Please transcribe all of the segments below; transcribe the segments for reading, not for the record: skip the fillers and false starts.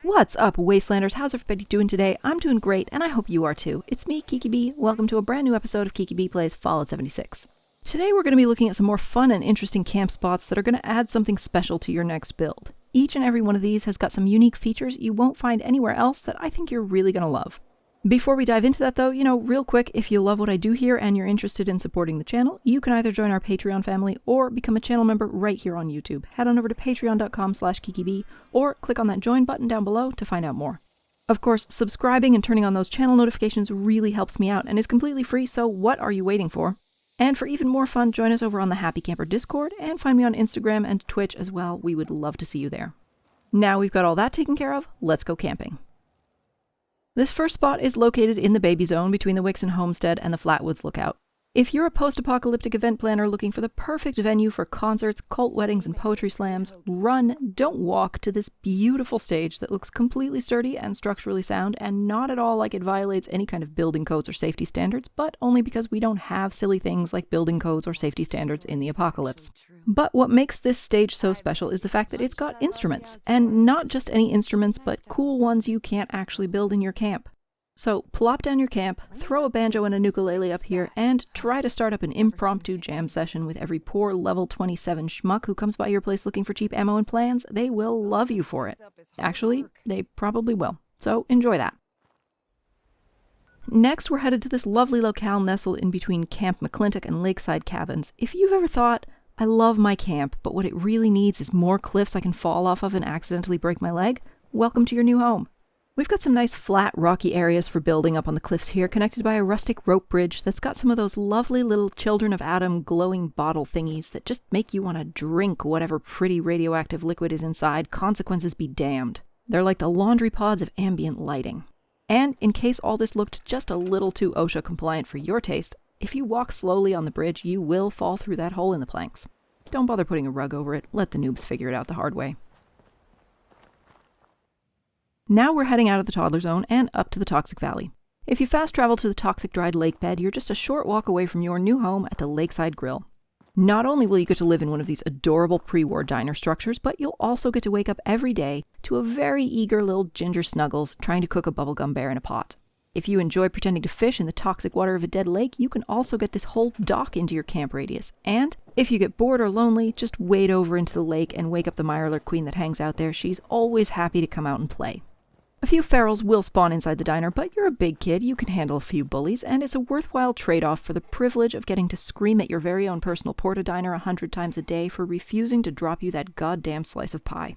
What's up, Wastelanders? How's everybody doing today? I'm doing great, and I hope you are too. It's me, Kiki B. Welcome to a brand new episode of Kiki B Plays Fallout 76. Today we're going to be looking at some more fun and interesting camp spots that are going to add something special to your next build. Each and every one of these has got some unique features you won't find anywhere else that I think you're really going to love. Before we dive into that though, real quick, if you love what I do here and you're interested in supporting the channel, you can either join our Patreon family or become a channel member right here on YouTube. Head on over to patreon.com/KikiB or click on that join button down below to find out more. Of course, subscribing and turning on those channel notifications really helps me out and is completely free, so what are you waiting for? And for even more fun, join us over on the Happy Camper Discord and find me on Instagram and Twitch as well. We would love to see you there. Now we've got all that taken care of, let's go camping. This first spot is located in the Baby Zone between the Wixon Homestead and the Flatwoods Lookout. If you're a post-apocalyptic event planner looking for the perfect venue for concerts, cult weddings, and poetry slams, run, don't walk to this beautiful stage that looks completely sturdy and structurally sound, and not at all like it violates any kind of building codes or safety standards, but only because we don't have silly things like building codes or safety standards in the apocalypse. But what makes this stage so special is the fact that it's got instruments, and not just any instruments, but cool ones you can't actually build in your camp. So plop down your camp, throw a banjo and a ukulele up here, and try to start up an impromptu jam session with every poor level 27 schmuck who comes by your place looking for cheap ammo and plans. They will love you for it. Actually, they probably will. So enjoy that. Next, we're headed to this lovely locale nestled in between Camp McClintock and Lakeside Cabins. If you've ever thought, I love my camp, but what it really needs is more cliffs I can fall off of and accidentally break my leg, welcome to your new home. We've got some nice flat rocky areas for building up on the cliffs here, connected by a rustic rope bridge that's got some of those lovely little Children of Atom glowing bottle thingies that just make you want to drink whatever pretty radioactive liquid is inside, consequences be damned. They're like the laundry pods of ambient lighting. And in case all this looked just a little too OSHA compliant for your taste, if you walk slowly on the bridge, you will fall through that hole in the planks. Don't bother putting a rug over it, let the noobs figure it out the hard way. Now we're heading out of the Toddler Zone and up to the Toxic Valley. If you fast travel to the toxic dried lake bed, you're just a short walk away from your new home at the Lakeside Grill. Not only will you get to live in one of these adorable pre-war diner structures, but you'll also get to wake up every day to a very eager little Ginger Snuggles trying to cook a bubblegum bear in a pot. If you enjoy pretending to fish in the toxic water of a dead lake, you can also get this whole dock into your camp radius. And if you get bored or lonely, just wade over into the lake and wake up the Mirelurk Queen that hangs out there. She's always happy to come out and play. A few ferals will spawn inside the diner, but you're a big kid, you can handle a few bullies, and it's a worthwhile trade-off for the privilege of getting to scream at your very own personal porta-diner 100 times a day for refusing to drop you that goddamn slice of pie.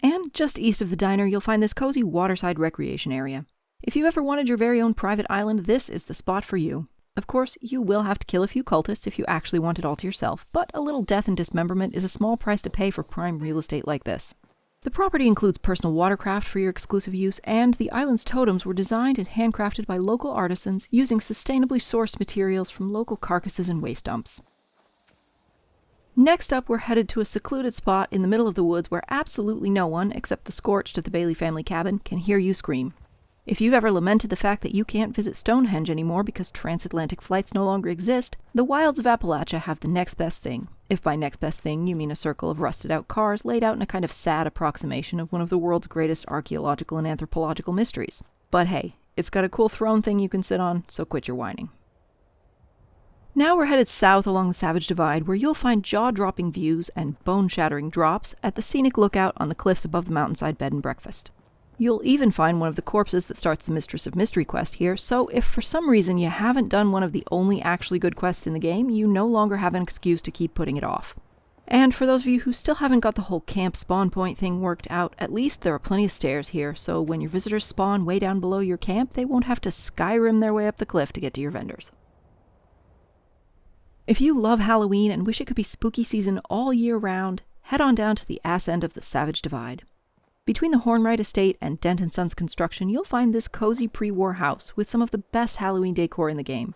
And just east of the diner, you'll find this cozy waterside recreation area. If you ever wanted your very own private island, this is the spot for you. Of course, you will have to kill a few cultists if you actually want it all to yourself, but a little death and dismemberment is a small price to pay for prime real estate like this. The property includes personal watercraft for your exclusive use, and the island's totems were designed and handcrafted by local artisans using sustainably sourced materials from local carcasses and waste dumps. Next up, we're headed to a secluded spot in the middle of the woods where absolutely no one, except the Scorched at the Bailey family cabin, can hear you scream. If you've ever lamented the fact that you can't visit Stonehenge anymore because transatlantic flights no longer exist, the wilds of Appalachia have the next best thing. If by next best thing you mean a circle of rusted-out cars laid out in a kind of sad approximation of one of the world's greatest archaeological and anthropological mysteries. But hey, it's got a cool throne thing you can sit on, so quit your whining. Now we're headed south along the Savage Divide, where you'll find jaw-dropping views and bone-shattering drops at the scenic lookout on the cliffs above the mountainside bed and breakfast. You'll even find one of the corpses that starts the Mistress of Mystery quest here, so if for some reason you haven't done one of the only actually good quests in the game, you no longer have an excuse to keep putting it off. And for those of you who still haven't got the whole camp spawn point thing worked out, at least there are plenty of stairs here, so when your visitors spawn way down below your camp, they won't have to Skyrim their way up the cliff to get to your vendors. If you love Halloween and wish it could be spooky season all year round, head on down to the ass end of the Savage Divide. Between the Hornwright Estate and Dent & Sons Construction, you'll find this cozy pre-war house with some of the best Halloween decor in the game.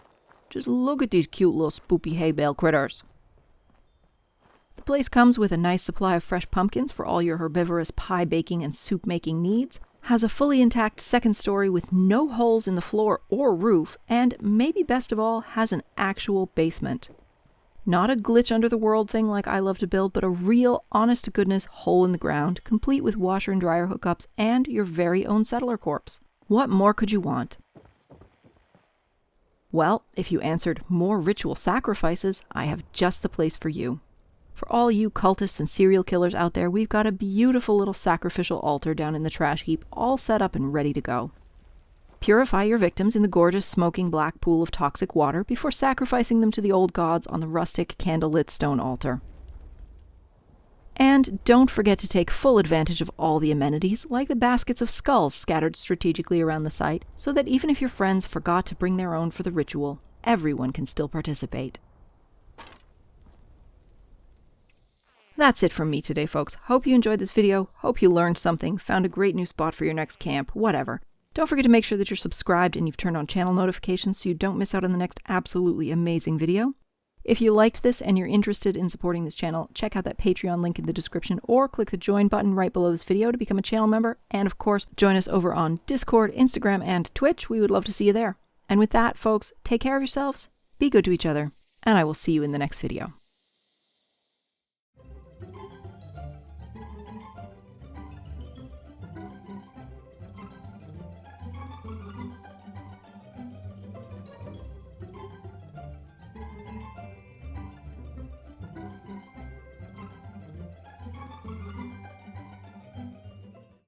Just look at these cute little spoopy hay bale critters. The place comes with a nice supply of fresh pumpkins for all your herbivorous pie baking and soup making needs, has a fully intact second story with no holes in the floor or roof, and maybe best of all, has an actual basement. Not a glitch under the world thing like I love to build, but a real, honest-to-goodness hole in the ground, complete with washer and dryer hookups and your very own settler corpse. What more could you want? Well, if you answered more ritual sacrifices, I have just the place for you. For all you cultists and serial killers out there, we've got a beautiful little sacrificial altar down in the trash heap, all set up and ready to go. Purify your victims in the gorgeous smoking black pool of toxic water before sacrificing them to the old gods on the rustic candlelit stone altar. And don't forget to take full advantage of all the amenities, like the baskets of skulls scattered strategically around the site, so that even if your friends forgot to bring their own for the ritual, everyone can still participate. That's it from me today, folks. Hope you enjoyed this video, hope you learned something, found a great new spot for your next camp, whatever. Don't forget to make sure that you're subscribed and you've turned on channel notifications so you don't miss out on the next absolutely amazing video. If you liked this and you're interested in supporting this channel, check out that Patreon link in the description or click the join button right below this video to become a channel member. And of course, join us over on Discord, Instagram, and Twitch. We would love to see you there. And with that, folks, take care of yourselves, be good to each other, and I will see you in the next video.